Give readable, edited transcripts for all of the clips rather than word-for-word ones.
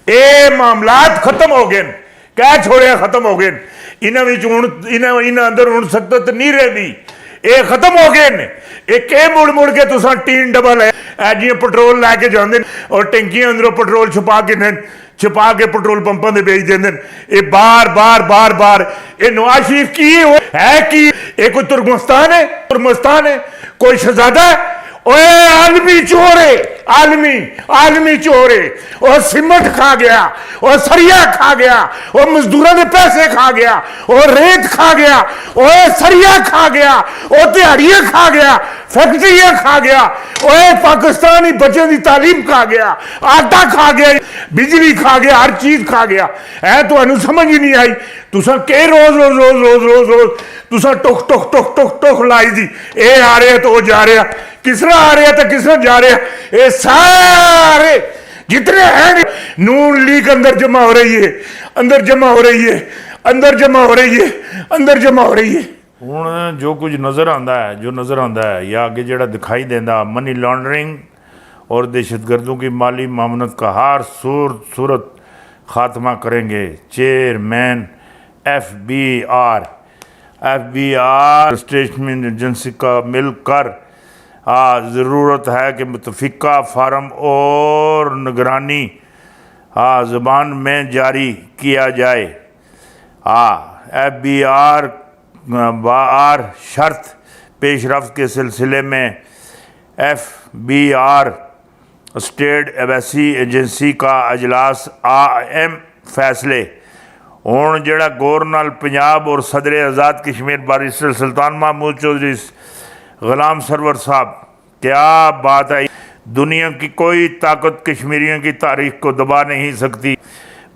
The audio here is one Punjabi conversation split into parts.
یہ معاملات ختم ہو گئے، کہہ چھوڑیا ختم ہو گئے، انہاں اندر ہن سکت نہیں رہی، یہ ختم ہو گئے۔ ایک مڑ مڑ کے تساں ٹین ڈبل ہے جی پٹرول لے کے جاندے اور ٹینکیاں اندروں پٹرول چھپا کے پٹرول پمپاں دے بیچ دیندے، یہ بار بار بار بار یہ نواز شریف کی ہے کی؟ یہ کوئی ترکمستان ہے؟ ترکمستان ہے کوئی شہزادہ ہے؟ اوے عالمی چور ہے، عالمی چور ہے، اور سمٹ کھا گیا، اور سریا کھا گیا، اور مزدوراں دے پیسے کھا گیا، اور ریت کھا گیا، اور سریا کھا گیا، اور دیہڑیاں کھا گیا، فیکٹریاں کھا گیا، اور پاکستانی بچوں دی تعلیم کھا گیا، آٹا کھا گیا، بجلی کھا گیا، ہر چیز کھا گیا۔ تو انہوں سمجھ ہی نہیں آئی، تساں کہ روز تساں ٹک ٹک ٹک ٹک ٹک لائی دی، اے آ رہے تو وہ جا رہا، کس طرح آ رہا تو کس طرح جا رہا، یہ سارے جتنے ہیں نون لیگ اندر جمع ہو رہی ہے، اندر جمع ہو رہی ہے، اندر جمع ہو رہی ہے، اندر جمع ہو رہی ہے۔ ہوں جو کچھ نظر آتا ہے یا آگے جڑا دکھائی دینا، منی لانڈرنگ اور دہشت گردوں کی مالی معاونت کا ہر صورت خاتمہ کریں گے۔ Chairman F B R statement agency کا مل کر ضرورت ہے کہ متفقہ فارم اور نگرانی زبان میں جاری کیا جائے۔ ایف بی آر شرط پیش رفت کے سلسلے میں ایف بی آر اسٹیٹ ایویسی ایجنسی کا اجلاس اہم فیصلے ہوں جڑا گورنر پنجاب اور صدر آزاد کشمیر بارسٹر سلطان محمود چودھری غلام سرور صاحب، کیا بات ہے، دنیا کی کوئی طاقت کشمیریوں کی تاریخ کو دبا نہیں سکتی۔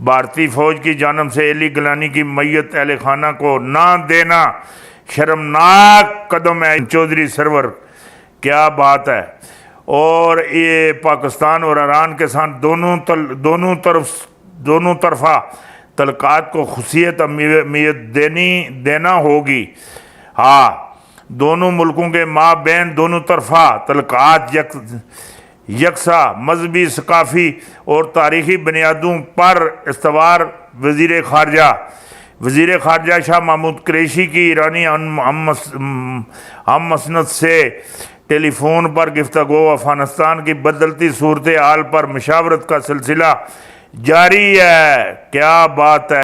بھارتی فوج کی جانب سے علی گلانی کی میت اہل خانہ کو نہ دینا شرمناک قدم ہے۔ چودھری سرور، کیا بات ہے، اور یہ پاکستان اور ایران کے ساتھ دونوں طرفہ تعلقات کو خصوصیت اہمیت دینا ہوگی۔ دونوں ملکوں کے مابین دونوں طرفہ تعلقات یکساں مذہبی، ثقافتی اور تاریخی بنیادوں پر استوار۔ وزیر خارجہ شاہ محمود قریشی کی ایرانی ہم مسند سے ٹیلی فون پر گفتگو۔ افغانستان کی بدلتی صورتحال پر مشاورت کا سلسلہ جاری ہے۔ کیا بات ہے،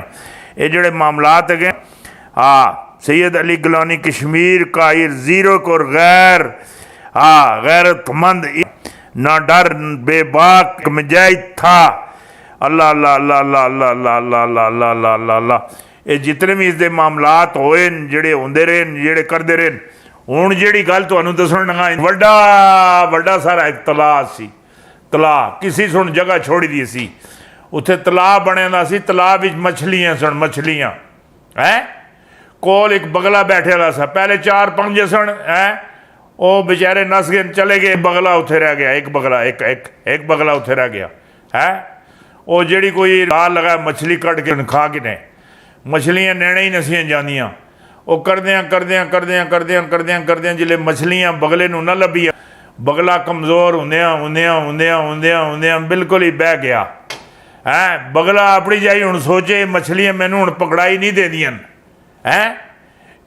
یہ جڑے معاملات ہیں سید علی گیلانی کشمیر کا زیرو اور غیرت مند، نہ ڈر، بے باک مجاہد تھا۔ اللہ اللہ اللہ اللہ اللہ اللہ اللہ اللہ اللہ اللہ اللہ اللہ۔ یہ جتنے بھی اس دے معاملات ہوئے جڑے ہوندے رہے جڑے کردے رہے، ہوں جیڑی گل تمہیں دسن لگا، وڈا سارا ایک تلاع سی، تلاع کسی سن جگہ چھوڑی دی سی، اتنے تلاع بنے دا سی، تلاع وچ مچھلیاں سن، مچھلیاں کول ایک بگلا بیٹھے دا سا، پہلے 4-5 سن وہ بیچارے نس گئے چلے گئے، بگلا اتنے رہ گیا، ایک بگلا اتنے رہ گیا وہ جیڑی کوئی راہ لگا مچھلی کٹ کے کھا کے نے، مچھلیاں نینے ہی نسیاں جانیاں، وہ کردیاں جلے مچھلیاں بگلے نو نہ لبھی، بگلا کمزور ہوندیاں بالکل ہی بہ گیا۔ بگلا اپنی جائی ہوں سوچے مچھلیاں مینوں ہوں پکڑائی نہیں دے دیاں،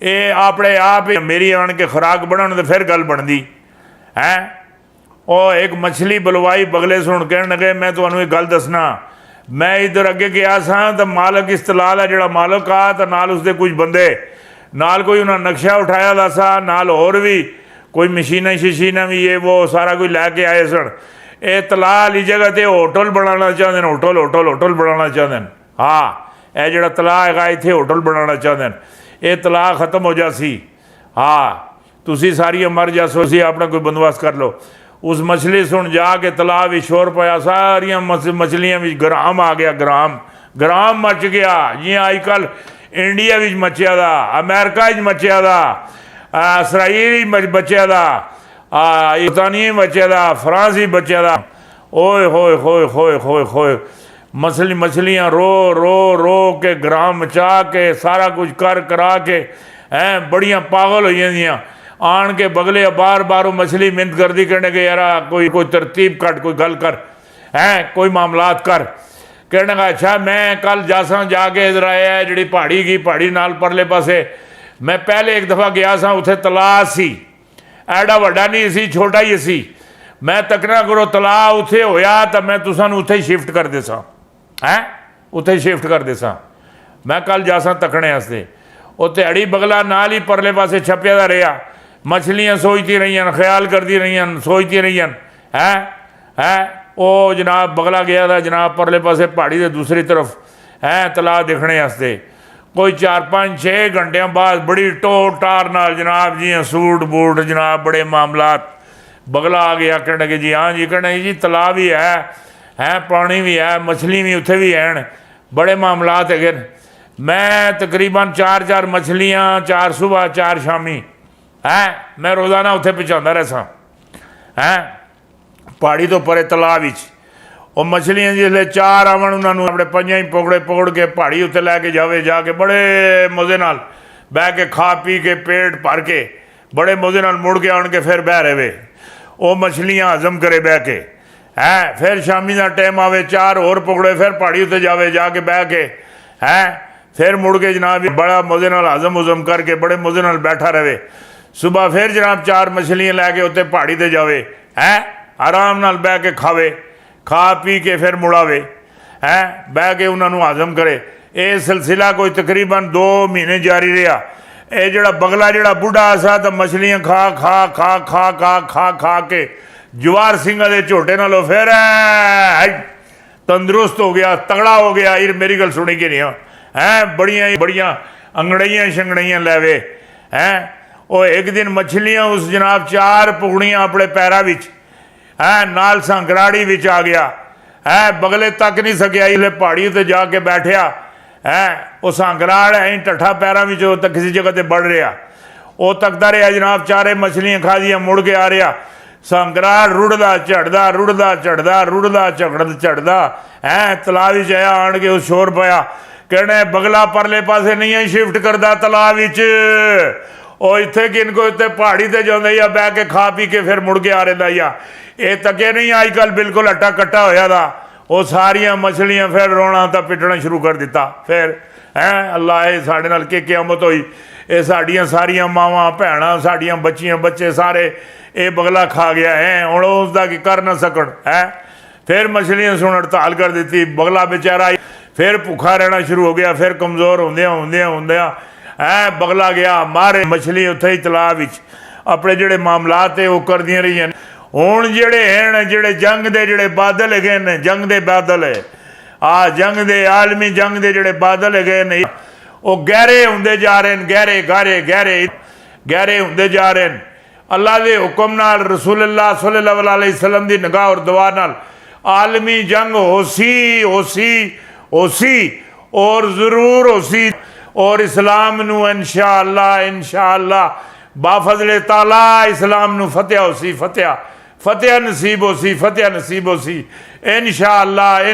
یہ اپنے آپ میری آن کے خوراک بنن تو پھر گل بنتی۔ وہ ایک مچھلی بلوائی بگلے سن کہنے لگے میں تمہیں ایک گل دسنا، میں ادھر اگے گیا سا تو مالک استلال ہے جڑا مالک آ تو نال اس دے کچھ بندے نال کوئی انہاں نقشہ اٹھایا دا سا، نال اور بھی کوئی مشینہ بھی یہ وہ سارا کوئی لے کے آئے سن۔ یہ تلاع والی جگہ تے ہوٹل بنانا چاہتے ہیں، ہوٹل بنانا چاہتے ہیں۔ یہ جڑا تلاع ہے اتنے ہوٹل بنانا چاہتے ہیں، یہ تلاع ختم ہو جا سی۔ تسی ساری مر جا سو سی، اپنا کوئی بندوبست کر لو۔ اس مچھلی سن جا کے تلاع بھی شور پایا، ساریاں مچھلیاں بھی گرام آ گیا، گرام مچ گیا، جی آج کل انڈیا بھی مچیا دا، امریکہ بھی مچیا دا، اسرائیل بھی بچیا دا، برطانیہ بچیا دا، فرانس بھی بچیا دا۔ اوئے ہوئے ہوئے ہوئے ہوئے ہوئے مچھلیاں رو کے گرام مچا کے سارا کچھ کرا کے بڑیاں پاگل ہوئی جاندیاں۔ آن کے بگلے بار وہ مچھلی منت کر دی کہنے کہ یار کوئی ترتیب کٹ، کوئی گل کر، کوئی معاملات کر۔ कहने लगा अच्छा मैं कल जासा जाके इधर आया जी पहाड़ी की पहाड़ी नाल परले पासे मैं पहले एक दफ़ा गया सा उत्थे तलाऽ सी एडा वड्डा नहीं सी छोटा ही सी मैं तकना करो तलाऽ उत्थे होया तो मैं तुसानू उत्थे शिफ्ट कर दे सा हैं उत्थे शिफ्ट कर दे सा मैं कल जासा तकने वास्ते वो ध्याड़ी बगला नाल ही परले पासे छप्पिया दा रहा मछलियाँ सोचती रही ख्याल करती रही सोचती रही हैं वो जनाब बगला गया था जनाब परले पासे पहाड़ी के दूसरी तरफ हैं तलाऽ देखने वास्ते कोई 4-5-6 घंटिया बाद बड़ी टोर टार नाल जनाब जी सूट बूट जनाब बड़े मामलात बगला आ गया कहने कि जी हाँ जी कहने जी तलाऽ भी है पानी भी है मछली भी उत्थे भी हैं बड़े मामलात है। मैं तकरीबन 4 मछलियाँ 4 सुबह 4 शामी हैं मैं रोज़ाना उत्थे पहुँचाता रहा हैं पहाड़ी तो परे तलाऽ विच वो मछलियाँ जिसले 4 आवन उन्होंने अपने पंजा ही पकड़ के पहाड़ी उत्ते लैके जावे जाके बड़े मज़े नाल बह के खा पी के पेट भर के बड़े मज़े नाल मुड़ के आन के फिर बह रहे वो मछलियाँ हजम करे बह के हैं फिर शामी का टाइम आवे 4 होर पकड़े फिर पहाड़ी उत्ते जावे जाके बह के हैं फिर मुड़ के जनाब बड़ा मज़े नाल हजम उजम करके बड़े मज़े नाल बैठा रहे सुबह फिर जनाब 4 मछलियाँ लैके उत्ते पहाड़ी ते जावे हैं आराम नाल बह के खावे खा पी के फिर मुड़ावे हैं बह के उन्होंने हजम करे ये सिलसिला कोई तकरीबन 2 महीने जारी रहा ये जड़ा बगला जड़ा बुढ़ा सा तो मछलियाँ खा खा खा खा खा खा खा के जवार सिंह के झोटे नालों फिर तंदुरुस्त हो गया तगड़ा हो गया ये मेरी गल सुनी कि नहीं हैं बड़िया अंगड़ाइयाँ शंगड़ाइयाँ लैवे हैं वो एक दिन मछलियाँ उस जनाब 4 पुगड़ियाँ अपने पैरों विच है नाल सांकराड़ी विच आ गया है बगले तक नहीं सकिया इसलिए पहाड़ी उत्ते जाके बैठिया है वो सांकराड़ है टट्ठा पैरों में तक किसी जगह पर बढ़ रहा वो तकता रहा जनाब 4 मछलियाँ खा दिया मुड़ के आ रहा सांकराड़ रुड़दा चढ़दा है तलाऽ विच आया आन के उस शोर पाया कहने बगला परले पासे नहीं है शिफ्ट करता तलाऽ विच ਉਹ ਇੱਥੇ ਕਿਨ ਕੋ ਇੱਥੇ ਪਹਾੜੀ ਤੇ ਜਾਂਦੇ ਜਾਂ ਬਹਿ ਕੇ ਖਾ ਪੀ ਕੇ ਫਿਰ ਮੁੜ ਕੇ ਆ ਰਹਿੰਦਾ ਜਾਂ ਇਹ ਤੱਕੇ ਨਹੀਂ ਅੱਜ ਕੱਲ੍ਹ ਬਿਲਕੁਲ ਅੱਟਾ ਕੱਟਾ ਹੋਇਆ ਦਾ ਉਹ ਸਾਰੀਆਂ ਮਛਲੀਆਂ ਫਿਰ ਰੋਣਾ ਤਾਂ ਪਿੱਟਣਾ ਸ਼ੁਰੂ ਕਰ ਦਿੱਤਾ ਫਿਰ ਹੈਂ ਅੱਲਾ ਇਹ ਸਾਡੇ ਨਾਲ ਕੀ ਕਿਆਮਤ ਹੋਈ ਇਹ ਸਾਡੀਆਂ ਸਾਰੀਆਂ ਮਾਵਾਂ ਭੈਣਾਂ ਸਾਡੀਆਂ ਬੱਚੀਆਂ ਬੱਚੇ ਸਾਰੇ ਇਹ ਬਗਲਾ ਖਾ ਗਿਆ ਹੈ ਹੁਣ ਉਸ ਦਾ ਕੀ ਕਰ ਨਾ ਸਕਣ ਹੈ ਫਿਰ ਮਛਲੀਆਂ ਸੁਣ ਹੜਤਾਲ ਕਰ ਦਿੱਤੀ ਬਗਲਾ बेचारा ਫਿਰ ਭੁੱਖਾ ਰਹਿਣਾ ਸ਼ੁਰੂ ਹੋ ਗਿਆ ਫਿਰ ਕਮਜ਼ੋਰ ਹੁੰਦਿਆਂ है बगला गया मारे मछली उत्थे ही तलाऽ विच अपने जिहड़े मामलात है वो करदियां रहियां हुण जिहड़े हैं जिहड़े जंग दे जिहड़े बादल हैगे ने जंग दे बादल है जंग दे आलमी जंग दे जिहड़े बादल हैगे ने वो गहरे हुंदे जा रहे हैं गहरे हुंदे जा रहे हैं अल्लाह दे हुक्म नाल रसूलुल्लाह सल्लल्लाहु अलैहि वसल्लम दी निगाह और दुआ नाल आलमी जंग होसी और ज़रूर होसी और इस्लाम नू इंशाअल्लाह बाफजले ताला इस्लाम नू फतेह नसीब होसी इंशाअल्लाह